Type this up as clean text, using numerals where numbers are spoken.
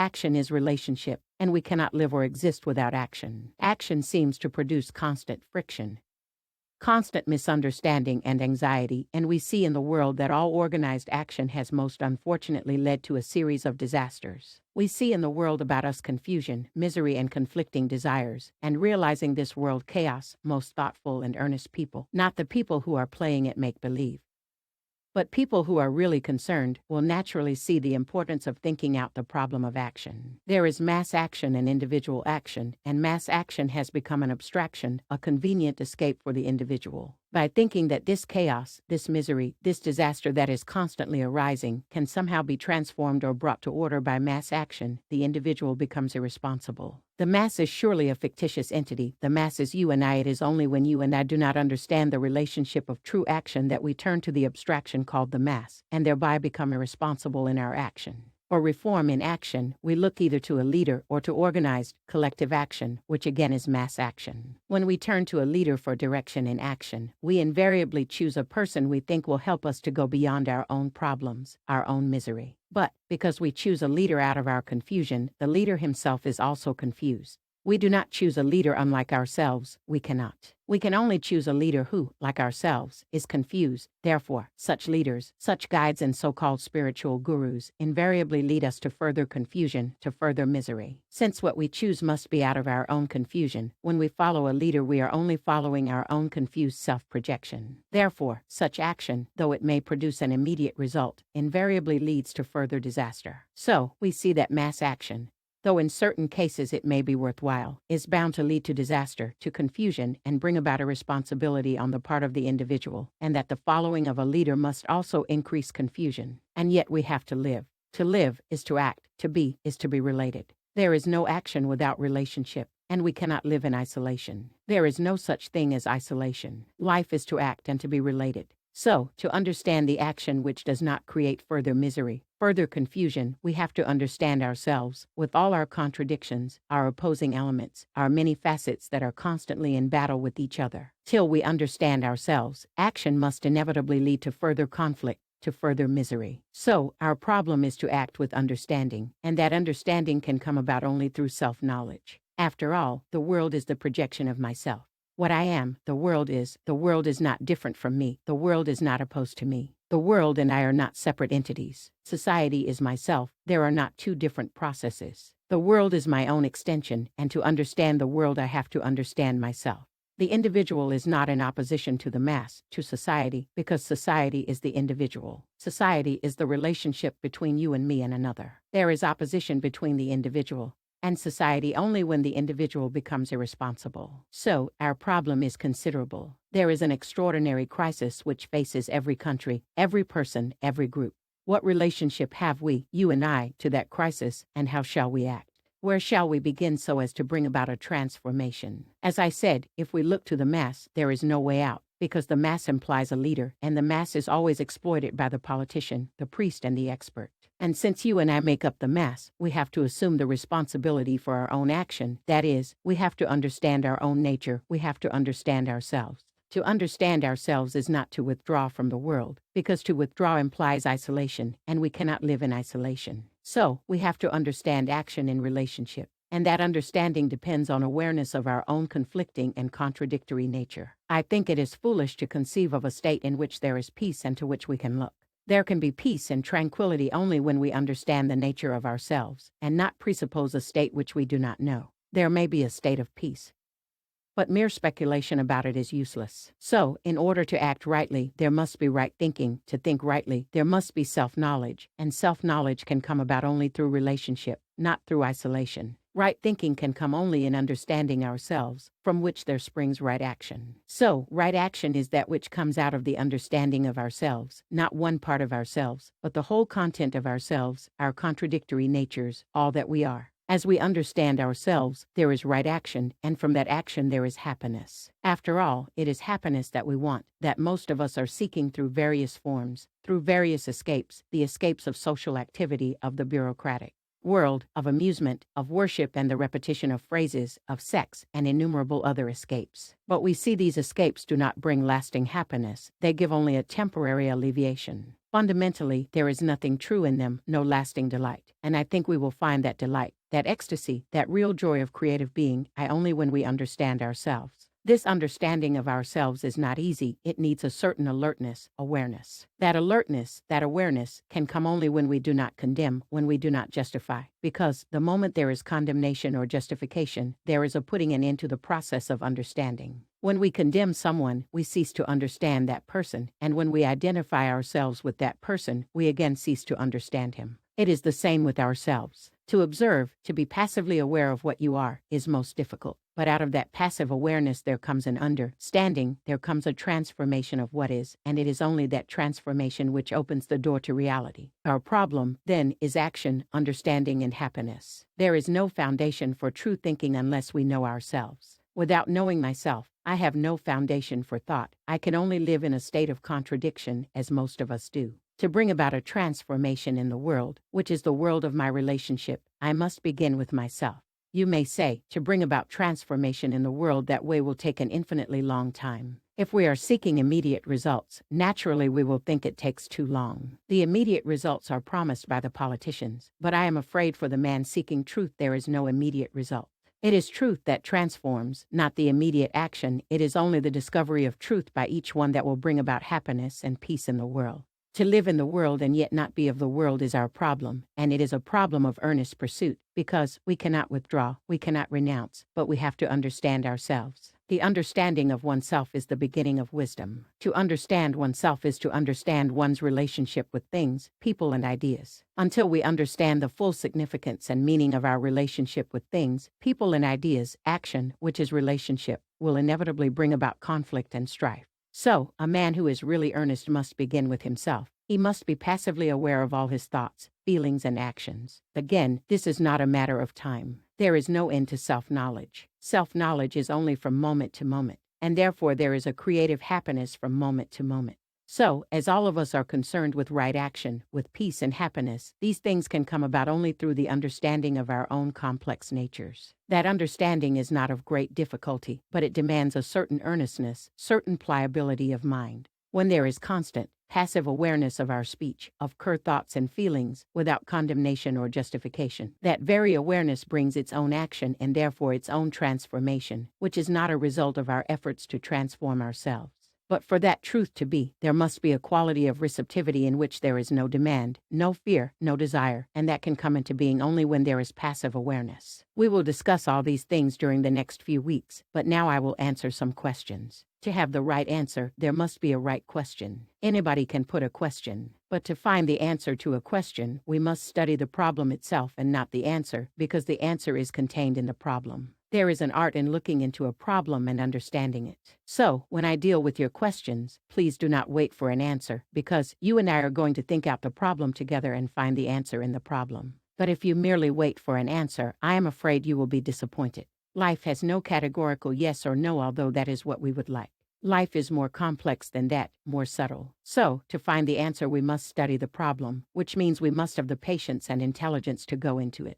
Action is relationship, and we cannot live or exist without action. Action seems to produce constant friction, constant misunderstanding and anxiety, and we see in the world that all organized action has most unfortunately led to a series of disasters. We see in the world about us confusion, misery, and conflicting desires, and realizing this world chaos, most thoughtful and earnest people, not the people who are playing at make-believe, but people who are really concerned, will naturally see the importance of thinking out the problem of action. There is mass action and individual action, and mass action has become an abstraction, a convenient escape for the individual. By thinking that this chaos, this misery, this disaster that is constantly arising can somehow be transformed or brought to order by mass action, the individual becomes irresponsible. The mass is surely a fictitious entity. The mass is you and I. It is only when you and I do not understand the relationship of true action that we turn to the abstraction called the mass, and thereby become irresponsible in our action. For reform in action, we look either to a leader or to organized, collective action, which again is mass action. When we turn to a leader for direction in action, we invariably choose a person we think will help us to go beyond our own problems, our own misery. But, because we choose a leader out of our confusion, the leader himself is also confused. We do not choose a leader unlike ourselves. We cannot. We can only choose a leader who, like ourselves, is confused. Therefore, such leaders, such guides and so-called spiritual gurus invariably lead us to further confusion, to further misery. Since what we choose must be out of our own confusion, when we follow a leader we are only following our own confused self-projection. Therefore, such action, though it may produce an immediate result, invariably leads to further disaster. So, we see that mass action, though in certain cases it may be worthwhile, is bound to lead to disaster, to confusion, and bring about a responsibility on the part of the individual, and that the following of a leader must also increase confusion. And yet we have to live. To live is to act, to be is to be related. There is no action without relationship, and we cannot live in isolation. There is no such thing as isolation. Life is to act and to be related. So, to understand the action which does not create further misery, further confusion, we have to understand ourselves, with all our contradictions, our opposing elements, our many facets that are constantly in battle with each other. Till we understand ourselves, action must inevitably lead to further conflict, to further misery. So, our problem is to act with understanding, and that understanding can come about only through self-knowledge. After all, the world is the projection of myself. What I am, the world is not different from me, the world is not opposed to me. The world and I are not separate entities. Society is myself, there are not two different processes. The world is my own extension, and to understand the world I have to understand myself. The individual is not in opposition to the mass, to society, because society is the individual. Society is the relationship between you and me and another. There is opposition between the individual and society only when the individual becomes irresponsible. So, our problem is considerable. There is an extraordinary crisis which faces every country, every person, every group. What relationship have we, you and I, to that crisis, and how shall we act? Where shall we begin so as to bring about a transformation? As I said, if we look to the mass, there is no way out, because the mass implies a leader, and the mass is always exploited by the politician, the priest, and the expert. And since you and I make up the mass, we have to assume the responsibility for our own action. That is, we have to understand our own nature, we have to understand ourselves. To understand ourselves is not to withdraw from the world, because to withdraw implies isolation, and we cannot live in isolation. So, we have to understand action in relationship, and that understanding depends on awareness of our own conflicting and contradictory nature. I think it is foolish to conceive of a state in which there is peace and to which we can look. There can be peace and tranquility only when we understand the nature of ourselves, and not presuppose a state which we do not know. There may be a state of peace, but mere speculation about it is useless. So, in order to act rightly, there must be right thinking. To think rightly, there must be self-knowledge, and self-knowledge can come about only through relationship, not through isolation. Right thinking can come only in understanding ourselves, from which there springs right action. So, right action is that which comes out of the understanding of ourselves, not one part of ourselves, but the whole content of ourselves, our contradictory natures, all that we are. As we understand ourselves, there is right action, and from that action there is happiness. After all, it is happiness that we want, that most of us are seeking through various forms, through various escapes, the escapes of social activity, of the bureaucratic world, of amusement, of worship and the repetition of phrases, of sex, and innumerable other escapes. But we see these escapes do not bring lasting happiness, they give only a temporary alleviation. Fundamentally, there is nothing true in them, no lasting delight. And I think we will find that delight, that ecstasy, that real joy of creative being, only when we understand ourselves. This understanding of ourselves is not easy. It needs a certain alertness, awareness. That alertness, that awareness, can come only when we do not condemn, when we do not justify. Because the moment there is condemnation or justification, there is a putting an end to the process of understanding. When we condemn someone, we cease to understand that person, and when we identify ourselves with that person, we again cease to understand him. It is the same with ourselves. To observe, to be passively aware of what you are, is most difficult. But out of that passive awareness there comes an understanding, there comes a transformation of what is, and it is only that transformation which opens the door to reality. Our problem, then, is action, understanding, and happiness. There is no foundation for true thinking unless we know ourselves. Without knowing myself, I have no foundation for thought. I can only live in a state of contradiction, as most of us do. To bring about a transformation in the world, which is the world of my relationship, I must begin with myself. You may say, to bring about transformation in the world that way will take an infinitely long time. If we are seeking immediate results, naturally we will think it takes too long. The immediate results are promised by the politicians, but I am afraid for the man seeking truth there is no immediate result. It is truth that transforms, not the immediate action. It is only the discovery of truth by each one that will bring about happiness and peace in the world. To live in the world and yet not be of the world is our problem, and it is a problem of earnest pursuit, because we cannot withdraw, we cannot renounce, but we have to understand ourselves. The understanding of oneself is the beginning of wisdom. To understand oneself is to understand one's relationship with things, people, and ideas. Until we understand the full significance and meaning of our relationship with things, people, and ideas, action, which is relationship, will inevitably bring about conflict and strife. So, a man who is really earnest must begin with himself. He must be passively aware of all his thoughts, feelings, and actions. Again, this is not a matter of time. There is no end to self-knowledge. Self-knowledge is only from moment to moment, and therefore there is a creative happiness from moment to moment. So, as all of us are concerned with right action, with peace and happiness, these things can come about only through the understanding of our own complex natures. That understanding is not of great difficulty, but it demands a certain earnestness, certain pliability of mind. When there is constant, passive awareness of our speech, of thoughts and feelings, without condemnation or justification, that very awareness brings its own action and therefore its own transformation, which is not a result of our efforts to transform ourselves. But for that truth to be, there must be a quality of receptivity in which there is no demand, no fear, no desire, and that can come into being only when there is passive awareness. We will discuss all these things during the next few weeks, but now I will answer some questions. To have the right answer, there must be a right question. Anybody can put a question, but to find the answer to a question, we must study the problem itself and not the answer, because the answer is contained in the problem. There is an art in looking into a problem and understanding it. So, when I deal with your questions, please do not wait for an answer, because you and I are going to think out the problem together and find the answer in the problem. But if you merely wait for an answer, I am afraid you will be disappointed. Life has no categorical yes or no, although that is what we would like. Life is more complex than that, more subtle. So, to find the answer we must study the problem, which means we must have the patience and intelligence to go into it.